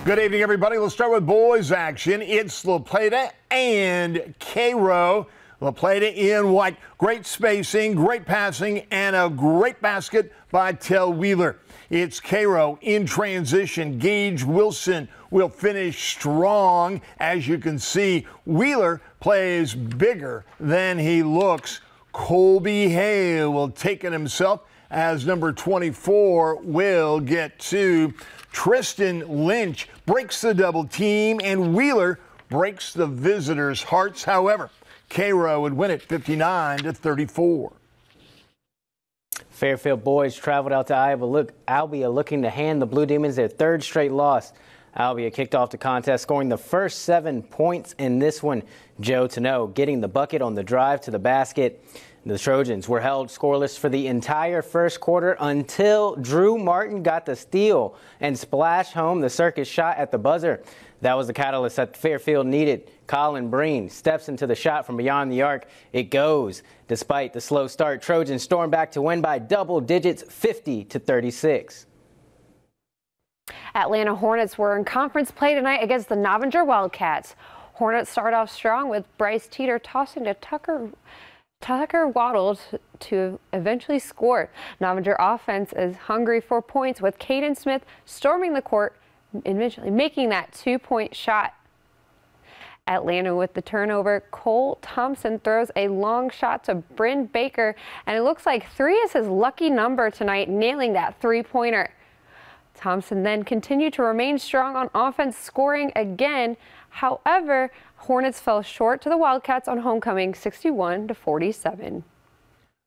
Good evening, everybody. Let's start with boys action. It's La Plata and Cairo. La Plata in white. Great spacing, great passing, and a great basket by Tell Wheeler. It's Cairo in transition. Gage Wilson will finish strong. As you can see, Wheeler plays bigger than he looks. Colby Hale will take it himself as number 24 will get two. Tristan Lynch breaks the double team, and Wheeler breaks the visitors' hearts. However, Cairo would win it 59-34. Fairfield boys traveled out to Albia looking to hand the Blue Demons their third straight loss. Albia kicked off the contest, scoring the first 7 points in this one. Joe Tano getting the bucket on the drive to the basket. The Trojans were held scoreless for the entire first quarter until Drew Martin got the steal and splashed home the circus shot at the buzzer. That was the catalyst that Fairfield needed. Colin Breen steps into the shot from beyond the arc. It goes. Despite the slow start, Trojans storm back to win by double digits, 50-36. Atlanta Hornets were in conference play tonight against the Novinger Wildcats. Hornets start off strong with Bryce Teeter tossing to Tucker waddled to eventually score. Novinger offense is hungry for points with Caden Smith storming the court, eventually making that 2-point shot. Atlanta with the turnover. Cole Thompson throws a long shot to Bryn Baker, and it looks like 3 is his lucky number tonight, nailing that 3-pointer. Thompson then continued to remain strong on offense, scoring again. However, Hornets fell short to the Wildcats on homecoming, 61-47.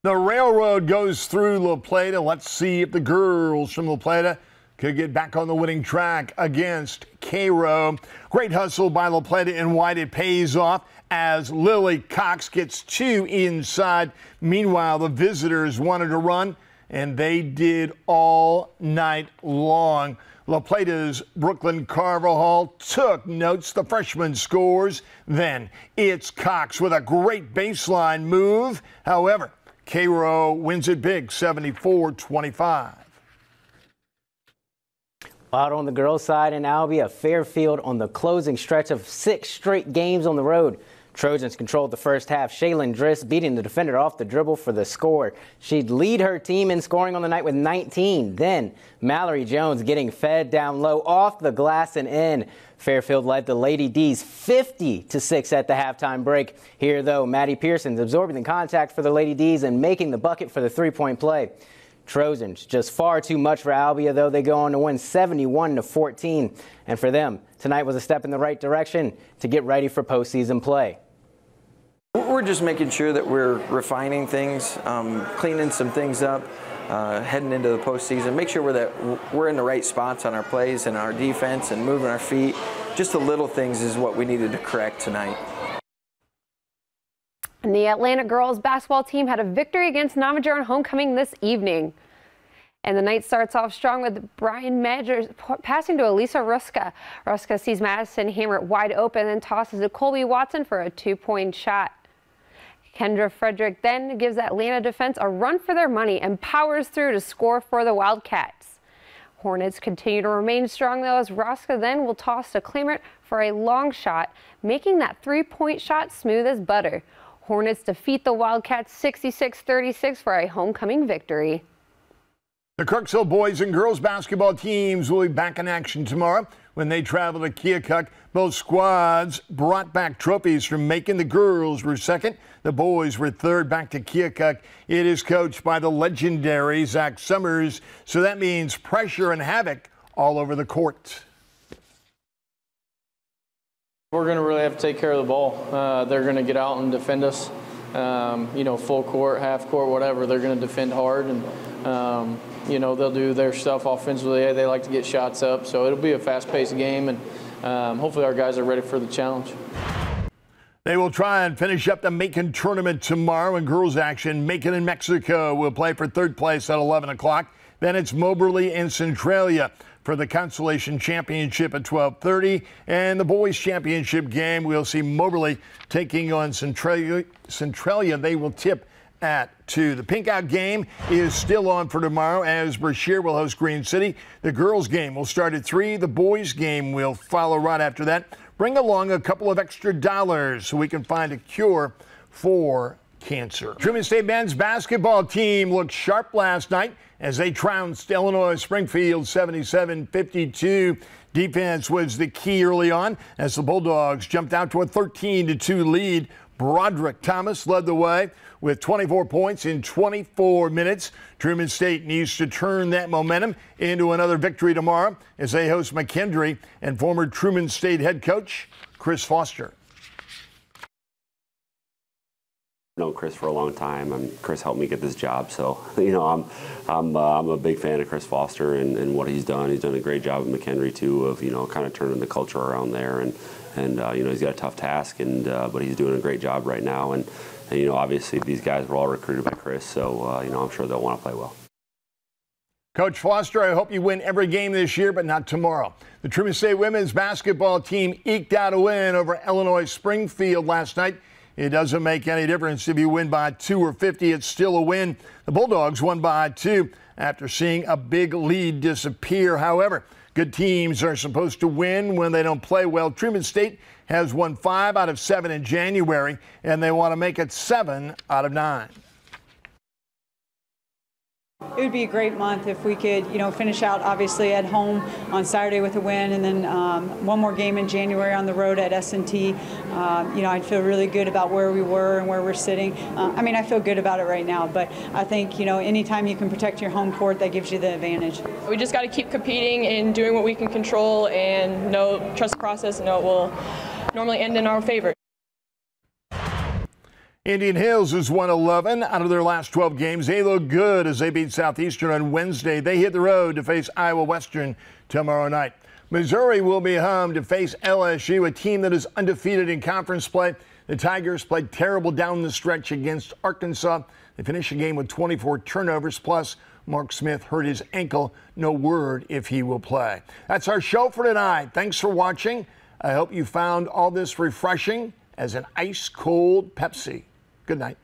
The railroad goes through La Plata. Let's see if the girls from La Plata could get back on the winning track against Cairo. Great hustle by La Plata in white. It pays off as Lily Cox gets 2 inside. Meanwhile, the visitors wanted to run, and they did all night long. La Plata's Brooklyn Carvajal took notes. The freshman scores. Then it's Cox with a great baseline move. However, Cairo wins it big, 74-25. Out on the girls' side in Albia, Fairfield on the closing stretch of 6 straight games on the road. Trojans controlled the first half. Shaylin Driss beating the defender off the dribble for the score. She'd lead her team in scoring on the night with 19. Then Mallory Jones getting fed down low off the glass and in. Fairfield led the Lady D's 50-6 at the halftime break. Here, though, Maddie Pearson's absorbing the contact for the Lady D's and making the bucket for the 3-point play. Trojans just far too much for Albia, though. They go on to win 71-14. And for them, tonight was a step in the right direction to get ready for postseason play. We're just making sure that we're refining things, cleaning some things up, heading into the postseason. Make sure we're in the right spots on our plays and our defense and moving our feet. Just the little things is what we needed to correct tonight. And the Atlanta girls basketball team had a victory against Novinger on homecoming this evening. And the night starts off strong with Brian Majors passing to Elisa Ruska. Ruska sees Madison hammer it wide open and tosses to Colby Watson for a 2-point shot. Kendra Frederick then gives Atlanta defense a run for their money and powers through to score for the Wildcats. Hornets continue to remain strong, though, as Ruska then will toss to Claimant for a long shot, making that 3-point shot smooth as butter. Hornets defeat the Wildcats 66-36 for a homecoming victory. The Kirksville boys and girls basketball teams will be back in action tomorrow when they travel to Keokuk. Both squads brought back trophies from Macon. The girls were second. The boys were third. Back to Keokuk. It is coached by the legendary Zach Summers. So that means pressure and havoc all over the court. We're going to really have to take care of the ball. They're going to get out and defend us. Full court, half court, whatever. They're going to defend hard, and they'll do their stuff offensively. They like to get shots up, so it'll be a fast-paced game, and hopefully our guys are ready for the challenge. They will try and finish up the Macon tournament tomorrow in girls action. Macon and Mexico will play for third place at 11 o'clock. Then it's Moberly and Centralia for the Consolation Championship at 12:30. And the boys championship game, we'll see Moberly taking on Centralia. They will tip at 2. The Pink Out game is still on for tomorrow as Brashear will host Green City. The girls game will start at 3. The boys game will follow right after that. Bring along a couple of extra dollars so we can find a cure for cancer. Truman State men's basketball team looked sharp last night as they trounced Illinois Springfield 77-52. Defense was the key early on as the Bulldogs jumped out to a 13-2 lead. Broderick Thomas led the way with 24 points in 24 minutes. Truman State needs to turn that momentum into another victory tomorrow as they host McKendree and former Truman State head coach Chris Foster. I've known Chris for a long time, and Chris helped me get this job. So, I'm a big fan of Chris Foster and what he's done. He's done a great job at McKendree too, of kind of turning the culture around there, and he's got a tough task, but he's doing a great job right now. And obviously these guys were all recruited by Chris, so I'm sure they'll want to play well. Coach Foster, I hope you win every game this year, but not tomorrow. The Truman State women's basketball team eked out a win over Illinois Springfield last night. It doesn't make any difference if you win by 2 or 50. It's still a win. The Bulldogs won by 2 after seeing a big lead disappear. However, good teams are supposed to win when they don't play well. Truman State has won 5 out of 7 in January, and they want to make it 7 out of 9. It would be a great month if we could, finish out obviously at home on Saturday with a win, and then one more game in January on the road at S&T. I'd feel really good about where we were and where we're sitting. I feel good about it right now, but I think, anytime you can protect your home court, that gives you the advantage. We just got to keep competing and doing what we can control, and trust the process, and know it will normally end in our favor. Indian Hills has won 11 out of their last 12 games. They look good as they beat Southeastern on Wednesday. They hit the road to face Iowa Western tomorrow night. Missouri will be home to face LSU, a team that is undefeated in conference play. The Tigers played terrible down the stretch against Arkansas. They finished the game with 24 turnovers, plus Mark Smith hurt his ankle. No word if he will play. That's our show for tonight. Thanks for watching. I hope you found all this refreshing as an ice-cold Pepsi. Good night.